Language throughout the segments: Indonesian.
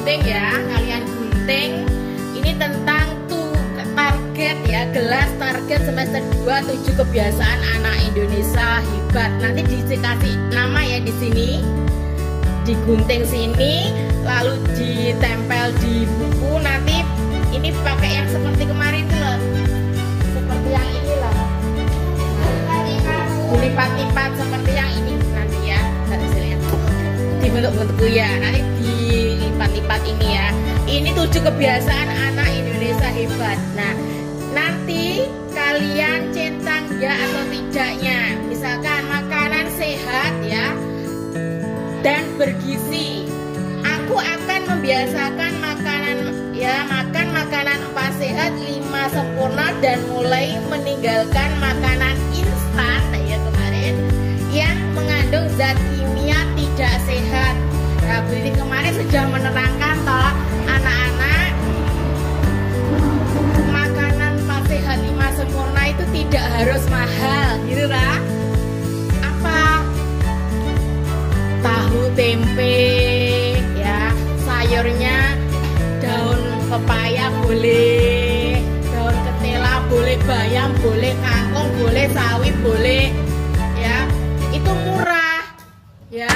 gunting ya, kalian gunting. Ini tentang target ya, gelas target semester 2 7 kebiasaan anak Indonesia hebat. Nanti dikasih nama ya di sini. Digunting sini, lalu ditempel di buku. Nanti ini pakai yang seperti kemarin tuh loh, seperti yang ini loh, dilipat-lipat seperti yang ini nanti ya, hasilnya dibentuk-bentuk ya, nanti dilipat-lipat ini ya. Ini 7 kebiasaan anak Indonesia hebat. Nah, nanti kalian centang ya atau tidaknya, misalkan makanan sehat ya dan bergizi. Aku akan membiasakan makan makanan 4 sehat 5 sempurna dan mulai meninggalkan makanan instan ya kemarin yang mengandung zat kimia tidak sehat. Nah, ini kemarin sudah menerangkan toh anak-anak, makanan 4 sehat 5 sempurna itu tidak harus mahal gitu lah. Tahu tempe ya, sayurnya daun pepaya boleh, daun ketela boleh, bayam boleh, kangkung boleh, sawi boleh ya, itu murah ya.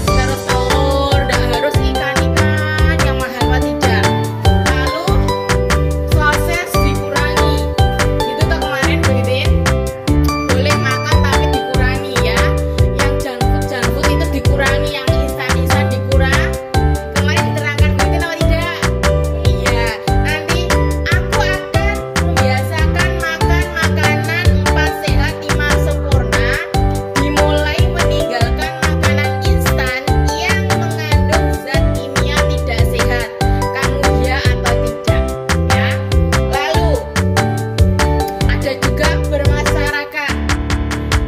Terus telur, tidak harus ikan-ikan yang mahal apa tidak. Lalu sosis dikurangi gitu tuh kemarin begitu, boleh makan tapi dikurangi ya. Yang junk food itu dikurangi, yang instan dikurang. Kemarin diterangkan begitu atau tidak? Iya. Nanti aku akan membiasakan makan makanan 4 sehat 5 sempurna, dimulai meninggalkan makanan instan yang mengandung zat kimia tidak sehat. Kamu ya atau tidak ya? Lalu ada juga bermasyarakat.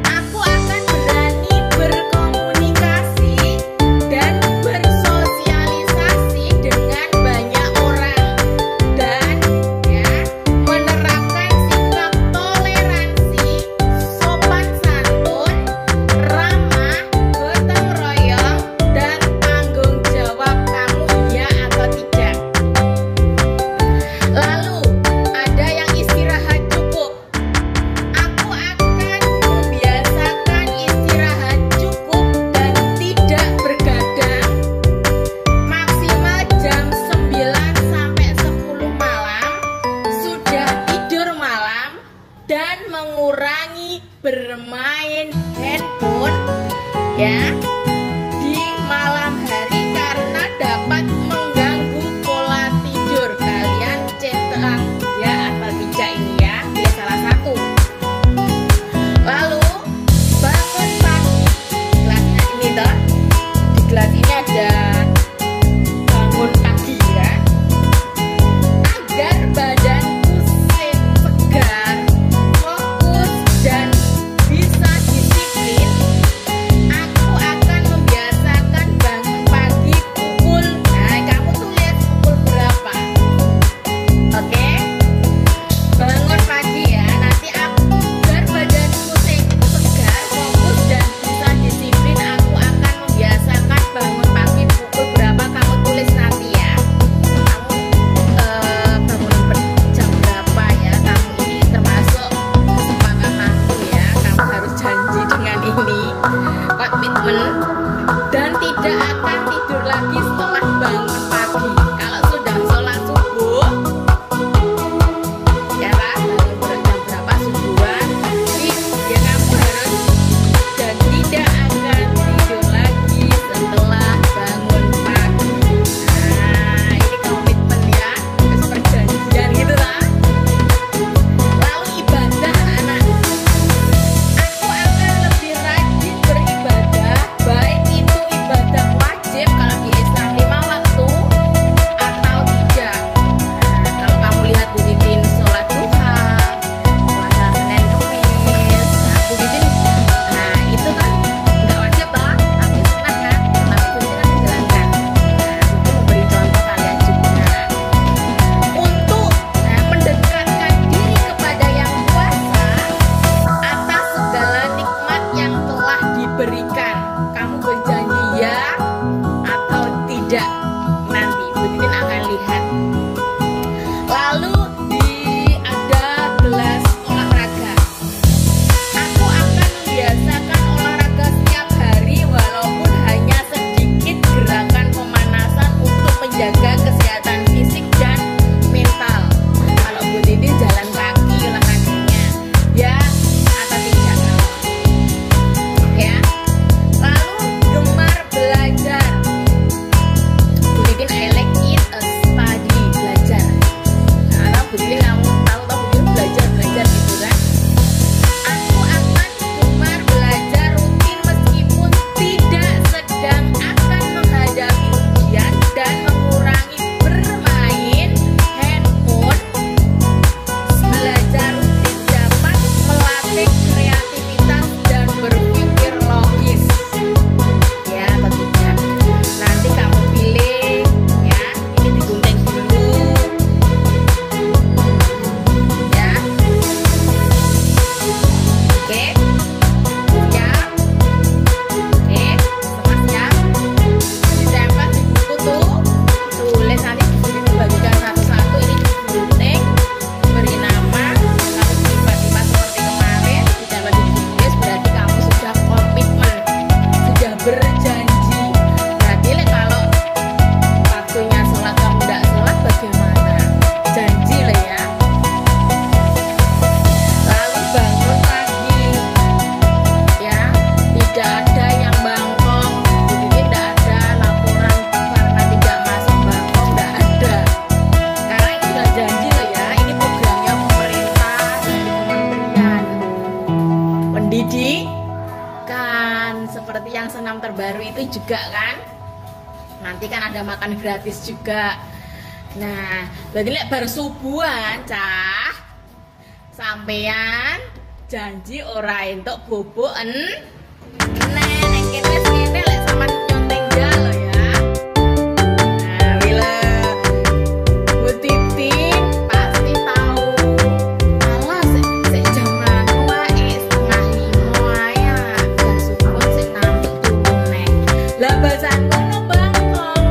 Aku akan berani berkomunikasi dan bersosialisasi dengan banyak orang dan ya menerapkan sikap toleransi, sopan santun, ramah, gotong royong, dan tanggung jawab. Kamu ya atau tidak? Lalu ada yang istirahat cukup. Aku akan membiasakan istirahat cukup dan tidak bergadang, maksimal jam 9 sampai 10 malam sudah tidur malam, dan mengurangi bermain handphone ya di malam hari karena dapat mengganggu pola tidur. Kalian centang ya atau tidak ini ya, pilih salah satu. Lalu bangun pagi, gelasnya ini toh, di gelas ini ada bangun pagi ya, agar badanku segar, fokus dan bisa disiplin. Aku akan membiasakan bangun pagi pukul, nah kamu tulis pukul berapa, oke? Bangun pagi ya, nanti agar badanku segar, fokus dan bisa disiplin. Aku akan membiasakan bangun pagi pukul berapa, kamu tulis nanti ya. Kamu bangun jam berapa ya, kamu ini termasuk kesepakatanku ya. Kamu harus janji dengan ini, komitmen, dan tidak akan tidur lagi setelah bangun pagi. Kalau sudah sholat subuh ya lah, bangun jam berapa subuhan, ya kamu harus dan tidak akan tidur lagi setelah bangun pagi. Nah, ini komitmen ya, terus perjanjian gitu lah. Lalu ibadah anak, aku akan lebih rajin beribadah, baik itu ibadah wajib kalau di Islam 5 waktu atau tidak. Nah, kalau kamu lihat Bu Titin sholat duha, puasa Senin Kemis, nah Bu Titin, nah itu kan nggak wajib lah, tapi sunat kan, tapi Bu Titin kan menjalankan. Nah, itu memberi contoh kalian juga untuk mendekatkan diri kepada yang kuasa atas segala nikmat yang telah diberikan. Kamu berjanji ya atau tidak? Nanti Bu Titin juga kan. Nanti kan ada makan gratis juga. Nah, berarti lek bar subuhan cah sampean janji ora entuk boboken. Nek kene kene lek sampean nyonteng jalo ya. Nah, bila Bu Titin pasti tahu. Alah sik jam anu wae 4:30 ae bar subuhan sik nampik turun nek. Lah basan ngono bangkong.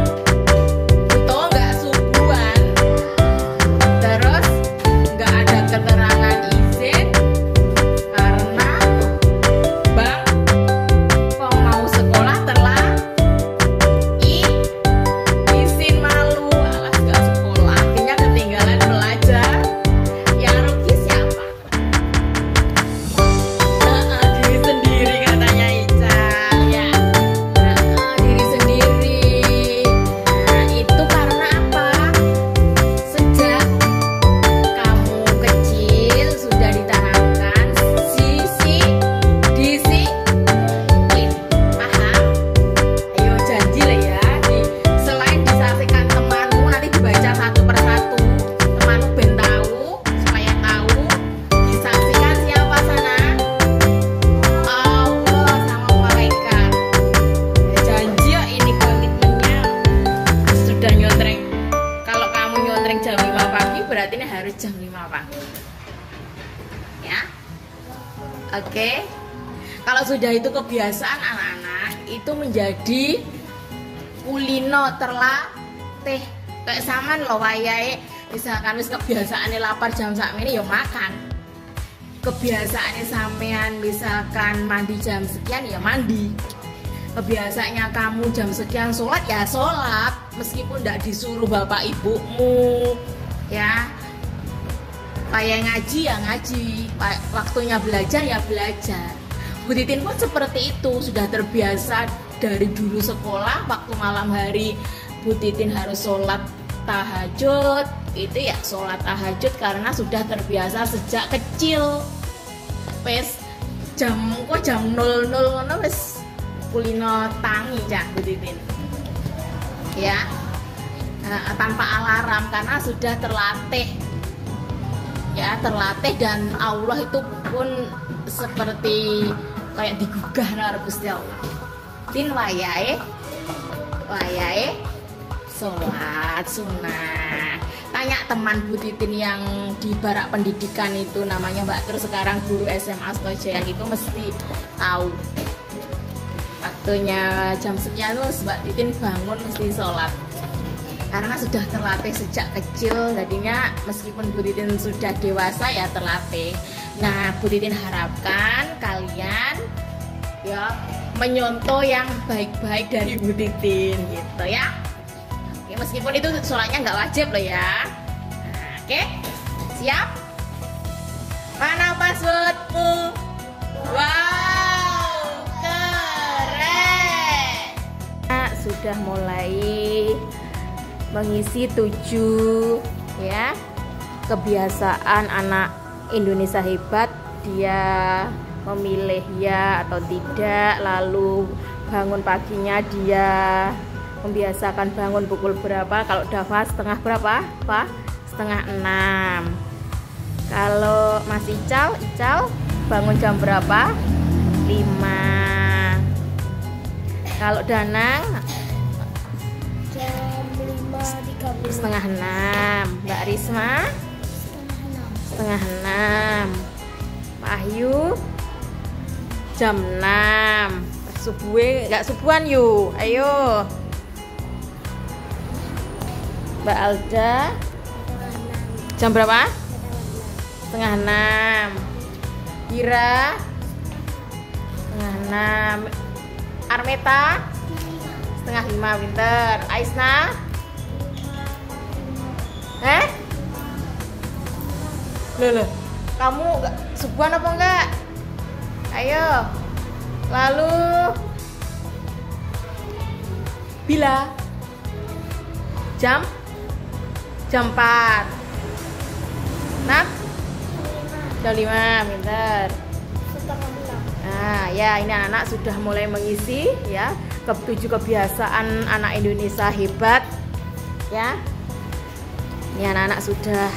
Betul enggak subuhan? Terus enggak ada keterangan izin karena Bang kok mau sekolah telat izin malu alas gak sekolah akhirnya ketinggalan belajar. Yang rugi siapa? Diri sendiri katanya Ical ya. Diri sendiri. Nah itu karena apa? Sejak kamu kecil sudah ditanamkan disiplin. Paham? Ayo janji lah ya. Selain disaksikan temanmu nanti dibaca satu persatu. Temanmu ben tahu supaya tahu. Disaksikan siapa sana? Allah sama malaikat. Ya, janji ya ini komitmennya. Sudah nyontreng. Kalau kamu nyontreng jam 5 pagi berarti ini harus jam 5 pagi. Ya. Oke. Kalau sudah itu kebiasaan anak-anak itu menjadi kulino terlatih. Kayak saman lo wayahe misalkan wis kebiasaane lapar jam sakmene ya makan. Kebiasaannya sampean misalkan mandi jam sekian ya mandi. Kebiasaannya kamu jam sekian sholat ya sholat meskipun tidak disuruh bapak ibumu ya. Kayak ngaji ya ngaji, waktunya belajar ya belajar. Bu Titin pun seperti itu, sudah terbiasa dari dulu sekolah waktu malam hari Bu Titin harus sholat tahajud. Itu ya sholat tahajud karena sudah terbiasa sejak kecil. Wes jam 00 ngono wes kulino tangi cah Bu Titin. Ya. Tanpa alarm karena sudah terlatih. Ya, terlatih dan Allah itu pun seperti kayak digugah nang Gusti Allah. Tin wayahe sholat sunnah. Tanya teman Bu Titin yang di barak pendidikan itu namanya Mbak Tur sekarang guru SMA Stojayan itu mesti tahu. Waktunya jam sekian terus Mbak Titin bangun mesti sholat. Karena sudah terlatih sejak kecil, jadinya meskipun Bu Titin sudah dewasa ya terlatih. Nah, Bu Titin harapkan kalian ya menyontoh yang baik-baik dari Bu Titin gitu ya. Oke, meskipun itu sholatnya nggak wajib loh ya. Nah, oke, siap? Mana passwordmu? Wow, keren! Nah, sudah mulai mengisi 7 ya kebiasaan anak Indonesia hebat. Dia memilih ya atau tidak, lalu bangun paginya dia membiasakan bangun pukul berapa. Kalau Dava setengah berapa Pak? Setengah 6. Kalau Mas Ical bangun jam berapa? 5. Kalau Danang setengah 6. Mbak Risma setengah 6. Pak Ahyu jam 6. Subuhe enggak subuhan yuk. Ayo. Mbak Alda jam berapa? Setengah 6. Ira setengah 6. Armeta setengah 5. Winter. Aisna Loh, kamu enggak subuhan apa enggak? Ayo. Lalu Bila jam 4. Nah, jam 5. Pinter. Nah, ya ini anak-anak sudah mulai mengisi ya 7 kebiasaan anak Indonesia hebat ya. Ini anak-anak sudah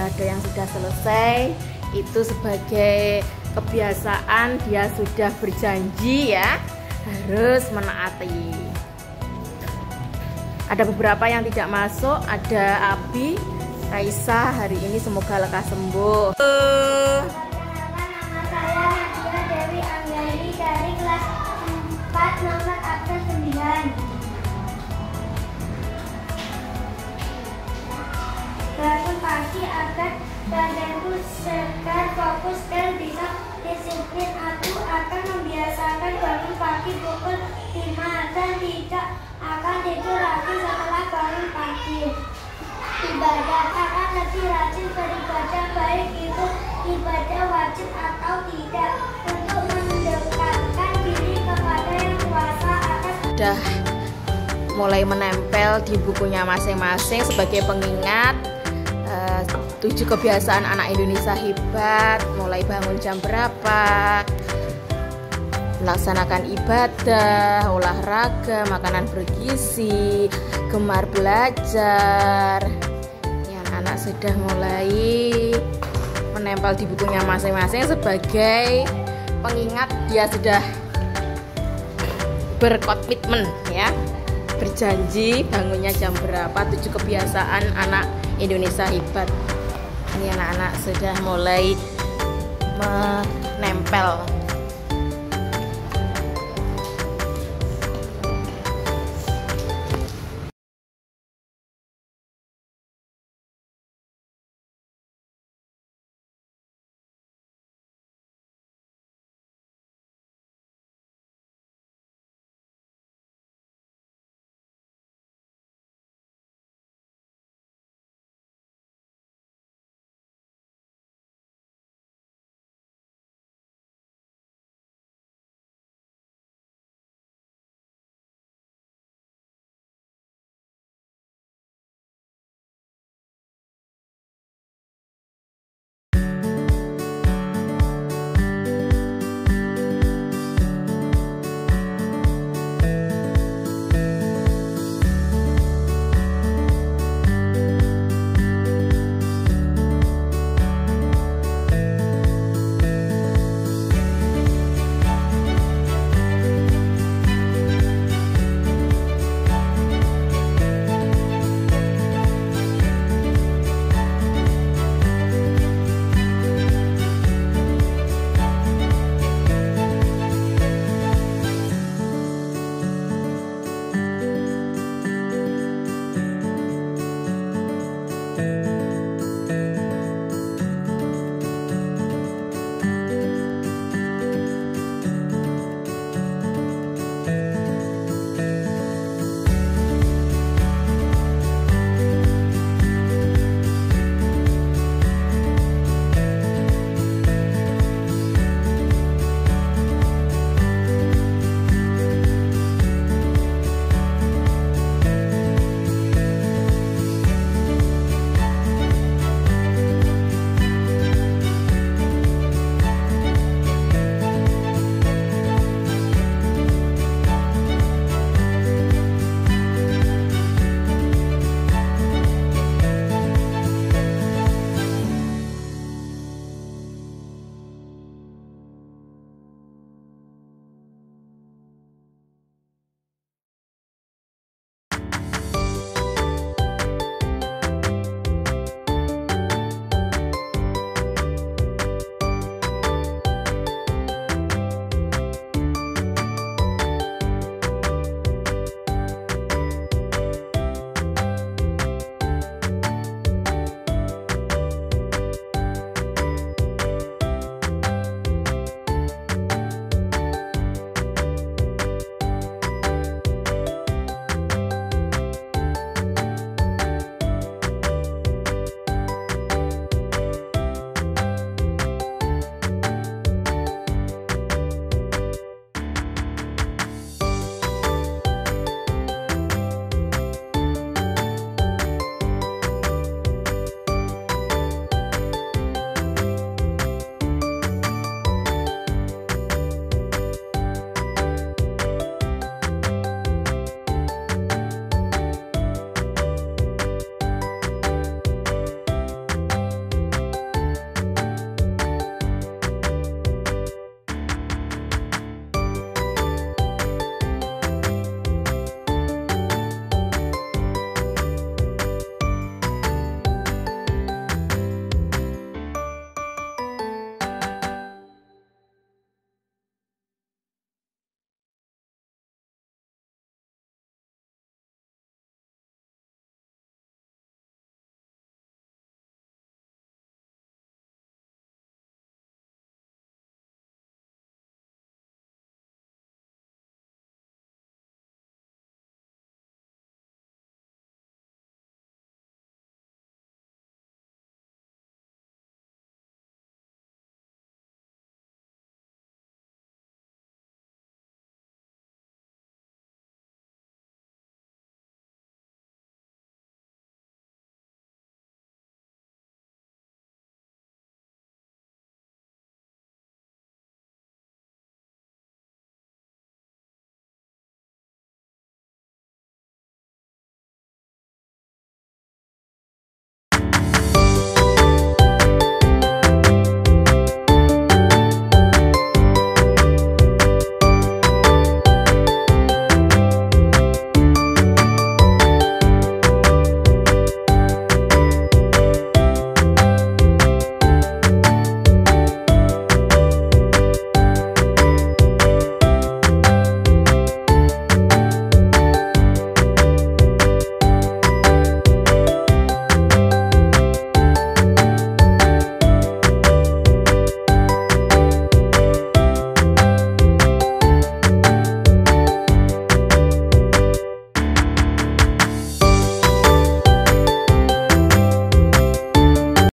ada yang sudah selesai. Itu sebagai kebiasaan, dia sudah berjanji ya harus menaati. Ada beberapa yang tidak masuk, ada Abi, Raisa hari ini semoga lekas sembuh. Nama saya Nadia Dewi Anggaini dari kelas 4 nomor absen 9. Bangun pagi agar badanku segar, fokus dan bisa disiplin. Aku akan membiasakan bangun pagi pukul 5 dan tidak akan tidur lagi setelah bangun pagi. Ibadah akan lebih rajin beribadah, baik itu ibadah wajib atau tidak, untuk mendekatkan diri kepada yang kuasa atas. Sudah mulai menempel di bukunya masing-masing sebagai pengingat 7 kebiasaan anak Indonesia hebat, mulai bangun jam berapa, melaksanakan ibadah, olahraga, makanan bergizi, gemar belajar. Ya, anak-anak sudah mulai menempel di bukunya masing-masing sebagai pengingat dia sudah berkomitmen ya, berjanji bangunnya jam berapa. 7 kebiasaan anak Indonesia hebat. Ini anak-anak sudah mulai menempel